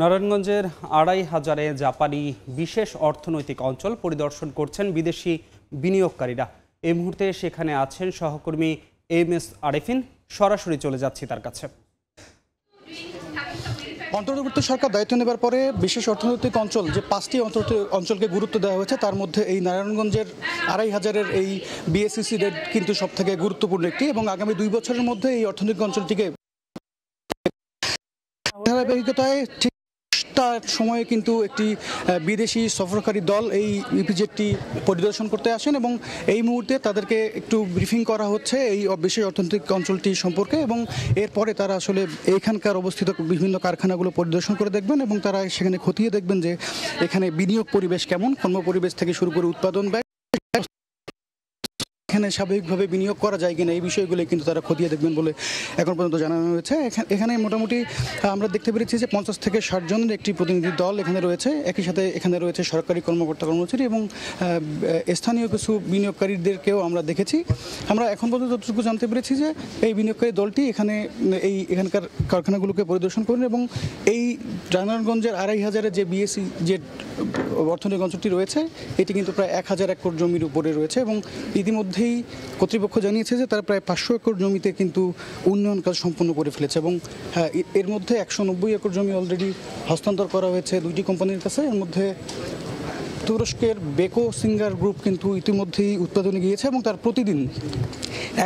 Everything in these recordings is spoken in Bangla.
নারায়ণগঞ্জের ২৫০০ জাপানি বিশেষ অর্থনৈতিক অঞ্চল পরিদর্শন করছেন বিদেশি বিনিয়োগকারীরা। এই মুহূর্তে সেখানে আছেন সহকর্মী MS আরেফিন। সরাসরি চলে যাচ্ছি তার কাছে। অন্তর্বর্তী সরকার দায়িত্ব নেবার পরে বিশেষ অর্থনৈতিক অঞ্চল যে 5টি অঞ্চলকে গুরুত্ব দেওয়া হয়েছে, তার মধ্যে এই নারায়ণগঞ্জের ২৫০০-এর এই BSEC রেট কিন্তু সব থেকে গুরুত্বপূর্ণ একটি, এবং আগামী 2 বছরের মধ্যে এই অর্থনৈতিক অঞ্চলটিকে ধারাবাহিকতায় ঠিক তার সময়ে কিন্তু একটি বিদেশি সফরকারী দল এই ইপিজেডটি পরিদর্শন করতে আসেন, এবং এই মুহূর্তে তাদেরকে একটু ব্রিফিং করা হচ্ছে এই বিশেষ অর্থনৈতিক অঞ্চলটি সম্পর্কে, এবং এরপরে তারা আসলে এইখানকার অবস্থিত বিভিন্ন কারখানাগুলো পরিদর্শন করে দেখবেন, এবং তারা সেখানে খতিয়ে দেখবেন যে এখানে বিনিয়োগ পরিবেশ কেমন, কর্ম পরিবেশ থেকে শুরু করে উৎপাদন ব্যয়, এখানে স্বাভাবিকভাবে বিনিয়োগ করা যায় কিনা এই বিষয়গুলো কিন্তু তারা খতিয়ে দেখবেন বলে এখন পর্যন্ত জানানো হয়েছে। এখানে মোটামুটি আমরা দেখতে পেরেছি যে 50 থেকে 60 জনের একটি প্রতিনিধি দল এখানে রয়েছে। একই সাথে এখানে রয়েছে সরকারি কর্মকর্তা কর্মচারী এবং স্থানীয় কিছু বিনিয়োগকারীদেরকেও আমরা দেখেছি। আমরা এখন পর্যন্ত যতটুকু জানতে পেরেছি যে এই বিনিয়োগকারী দলটি এখানকার কারখানাগুলোকে পরিদর্শন করেন, এবং এই নারায়ণগঞ্জের ২৫০০-এর যে BSE যে অর্থনৈতিক অঞ্চলটি রয়েছে এটি কিন্তু প্রায় 1000 একর জমির উপরে রয়েছে, এবং ইতিমধ্যেই কর্তৃপক্ষ জানিয়েছে যে তারা প্রায় 500 একর জমিতে কিন্তু উন্নয়ন কাজ সম্পন্ন করে ফেলেছে, এবং এর মধ্যে 190 একর জমি অলরেডি হস্তান্তর করা হয়েছে 2টি কোম্পানির কাছে। এর মধ্যে তুরস্কের বেকো সিঙ্গার গ্রুপ কিন্তু ইতিমধ্যেই উৎপাদনে গিয়েছে, এবং তার প্রতিদিন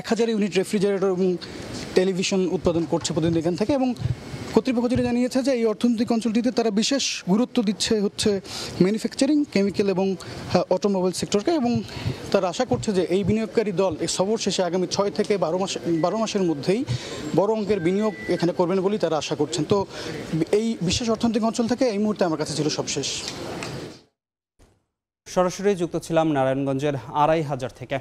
1000 ইউনিট রেফ্রিজারেটর এবং টেলিভিশন উৎপাদন করছে প্রতিদিন এখান থেকে। এবং কর্তৃপক্ষ যেটা জানিয়েছে যে এই অর্থনৈতিক অঞ্চলটিতে তারা বিশেষ গুরুত্ব দিচ্ছে হচ্ছে ম্যানুফ্যাকচারিং, কেমিক্যাল এবং অটোমোবাইল সেক্টরকে, এবং তারা আশা করছে যে এই বিনিয়োগকারী দল এই সফর শেষে আগামী 6 থেকে 12 মাসের মধ্যেই বড় অঙ্কের বিনিয়োগ এখানে করবেন বলেই তারা আশা করছেন। তো এই বিশেষ অর্থনৈতিক অঞ্চল থেকে এই মুহূর্তে আমার কাছে ছিল সবশেষ। সরাসরি যুক্ত ছিলাম নারায়ণগঞ্জের ২৫০০ থেকে।